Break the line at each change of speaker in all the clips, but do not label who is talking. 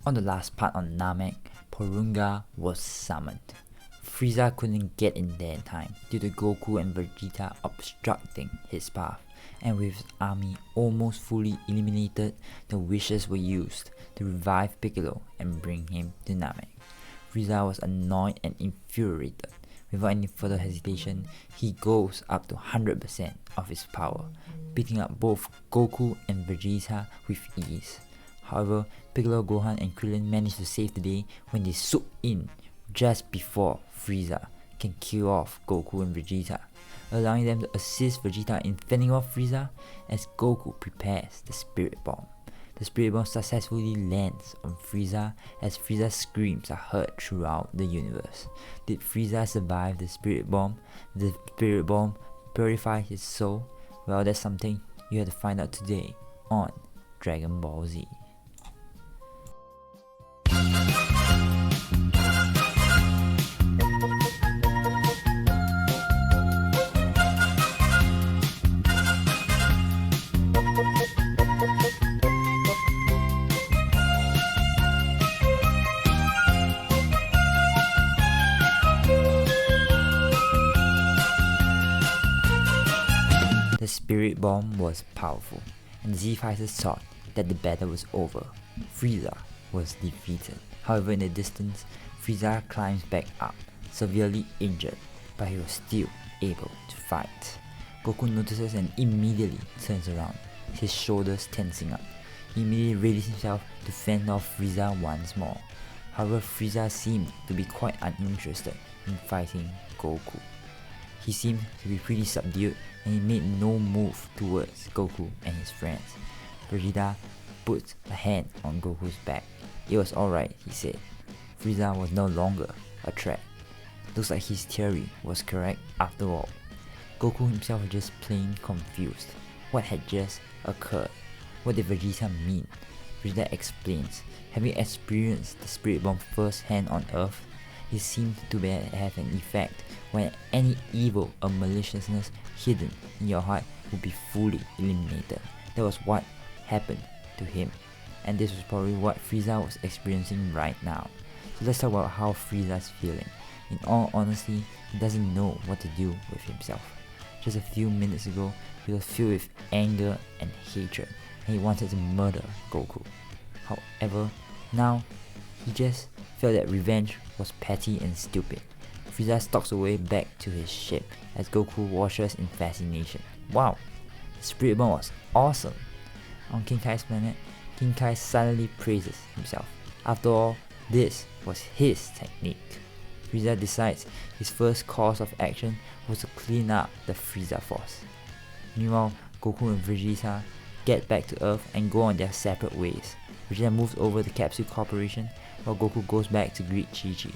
On the last part on Namek, Porunga was summoned. Frieza couldn't get in there in time due to Goku and Vegeta obstructing his path, and with his army almost fully eliminated, the wishes were used to revive Piccolo and bring him to Namek. Frieza was annoyed and infuriated. Without any further hesitation, he goes up to 100% of his power, beating up both Goku and Vegeta with ease. However, Piccolo, Gohan and Krillin manage to save the day when they swoop in just before Frieza can kill off Goku and Vegeta, allowing them to assist Vegeta in fending off Frieza as Goku prepares the Spirit Bomb. The Spirit Bomb successfully lands on Frieza as Frieza's screams are heard throughout the universe. Did Frieza survive the Spirit Bomb? Did the Spirit Bomb purify his soul? Well, that's something you have to find out today on Dragon Ball Z. The Spirit Bomb was powerful, and the Z-Fighters thought that the battle was over. Frieza was defeated. However, in the distance, Frieza climbs back up, severely injured, but he was still able to fight. Goku notices and immediately turns around, his shoulders tensing up. He immediately readies himself to fend off Frieza once more. However, Frieza seemed to be quite uninterested in fighting Goku. He seemed to be pretty subdued and he made no move towards Goku and his friends. Vegeta put a hand on Goku's back. It was alright, he said. Frieza was no longer a threat. Looks like his theory was correct after all. Goku himself was just plain confused. What had just occurred? What did Vegeta mean? Vegeta explains, having experienced the Spirit Bomb firsthand on Earth, it seemed to have an effect when any evil or maliciousness hidden in your heart would be fully eliminated. That was what happened to him, and this was probably what Frieza was experiencing right now. So let's talk about how Frieza's feeling. In all honesty, he doesn't know what to do with himself. Just a few minutes ago, he was filled with anger and hatred, and he wanted to murder Goku. However, now he just felt that revenge was petty and stupid. Frieza stalks away back to his ship as Goku watches in fascination. Wow, the Spirit Bomb was awesome! On King Kai's planet, King Kai suddenly praises himself. After all, this was his technique. Frieza decides his first course of action was to clean up the Frieza Force. Meanwhile, Goku and Vegeta get back to Earth and go on their separate ways. Vegeta moves over to Capsule Corporation while Goku goes back to greet Chi-Chi.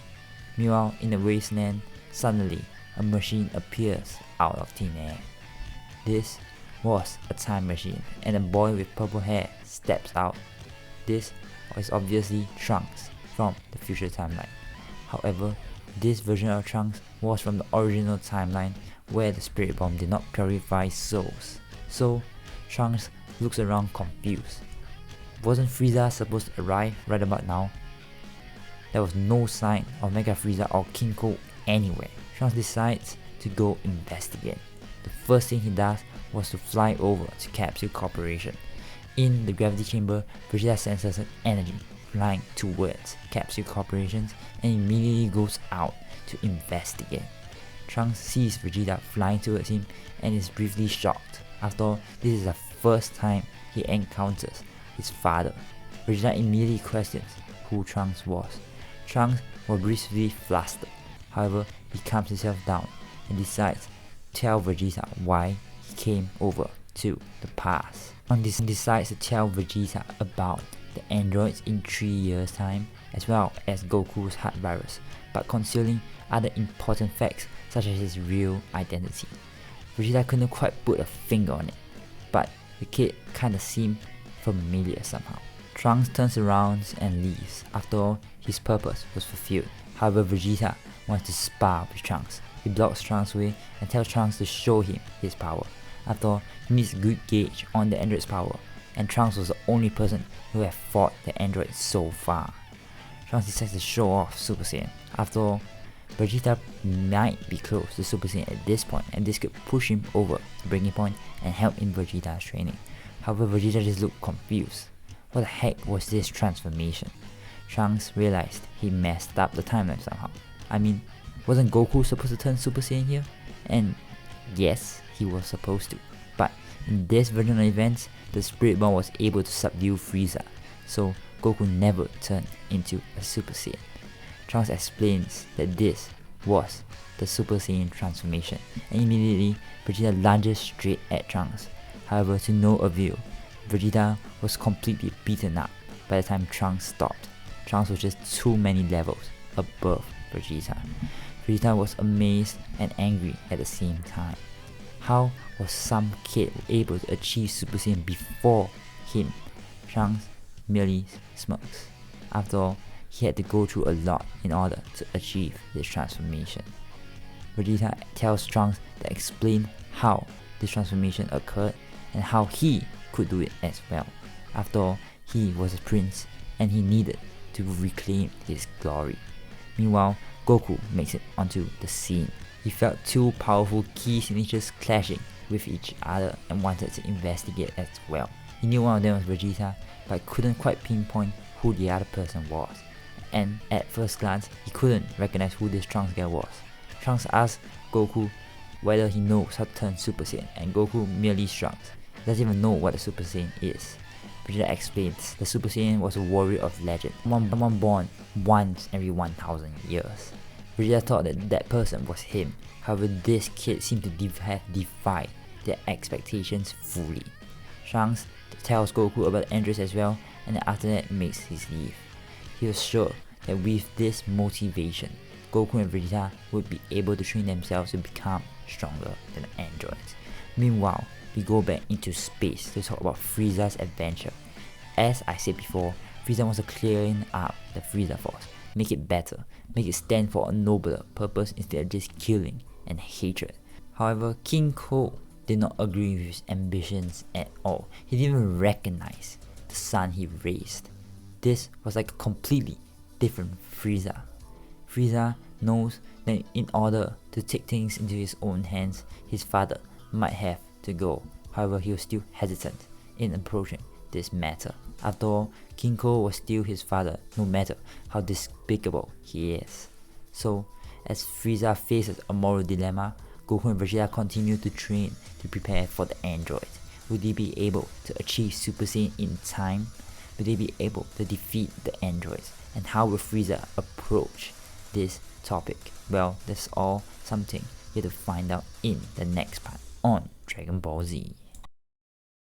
Meanwhile, in the wasteland, suddenly a machine appears out of thin air. This was a time machine and a boy with purple hair steps out. This is obviously Trunks from the future timeline. However, this version of Trunks was from the original timeline where the Spirit Bomb did not purify souls. So, Trunks looks around confused. Wasn't Frieza supposed to arrive right about now? There was no sign of Mega Frieza or King Ko anywhere. Trunks decides to go investigate. The first thing he does was to fly over to Capsule Corporation. In the gravity chamber, Vegeta senses an energy flying towards Capsule Corporation and immediately goes out to investigate. Trunks sees Vegeta flying towards him and is briefly shocked. After all, this is the first time he encounters his father. Vegeta immediately questions who Trunks was. Trunks was briefly flustered. However, he calms himself down and decides to tell Vegeta why he came over to the past. Trunks decides to tell Vegeta about the androids in 3 years' time, as well as Goku's heart virus, but concealing other important facts such as his real identity. Vegeta couldn't quite put a finger on it, but the kid kinda seemed familiar somehow. Trunks turns around and leaves. After all, his purpose was fulfilled. However, Vegeta wants to spar with Trunks. He blocks Trunks' way and tells Trunks to show him his power. After all, he needs a good gauge on the android's power, and Trunks was the only person who had fought the android so far. Trunks decides to show off Super Saiyan. After all, Vegeta might be close to Super Saiyan at this point, and this could push him over the breaking point and help in Vegeta's training. However, Vegeta just looked confused. What the heck was this transformation? Trunks realized he messed up the timeline somehow. I mean, wasn't Goku supposed to turn Super Saiyan here? And yes, he was supposed to. But in this version of events, the Spirit Bomb was able to subdue Frieza, so Goku never turned into a Super Saiyan. Trunks explains that this was the Super Saiyan transformation, and immediately Vegeta lunges straight at Trunks. However, to no avail, Vegeta was completely beaten up by the time Trunks stopped. Trunks was just too many levels above Vegeta. Vegeta was amazed and angry at the same time. How was some kid able to achieve Super Saiyan before him? Trunks merely smirks. After all, he had to go through a lot in order to achieve this transformation. Vegeta tells Trunks to explain how this transformation occurred and how he could do it as well. After all, he was a prince and he needed to reclaim his glory. Meanwhile, Goku makes it onto the scene. He felt two powerful key signatures clashing with each other and wanted to investigate as well. He knew one of them was Vegeta, but couldn't quite pinpoint who the other person was. And at first glance, he couldn't recognize who this Trunks guy was. Trunks asked Goku whether he knows how to turn Super Saiyan, and Goku merely shrugs. He doesn't even know what a Super Saiyan is. Vegeta explains the Super Saiyan was a warrior of legend, one born once every 1,000 years. Vegeta thought that that person was him. However, this kid seemed to have defied their expectations fully. Trunks tells Goku about androids as well, and after that makes his leave. He was sure that with this motivation, Goku and Vegeta would be able to train themselves to become stronger than androids. Meanwhile, we go back into space to talk about Frieza's adventure. As I said before, Frieza wants to clean up the Frieza Force, make it better, make it stand for a nobler purpose instead of just killing and hatred. However, King Ko did not agree with his ambitions at all. He didn't even recognize the son he raised. This was like a completely different Frieza. Frieza knows that in order to take things into his own hands, his father might have to go. However, he was still hesitant in approaching this matter. After all, King Ko was still his father, no matter how despicable he is. So, as Frieza faces a moral dilemma, Goku and Vegeta continue to train to prepare for the androids. Will they be able to achieve Super Saiyan in time? Will they be able to defeat the androids? And how will Frieza approach this topic? Well, that's all something you have to find out in the next part on Dragon Ball Z.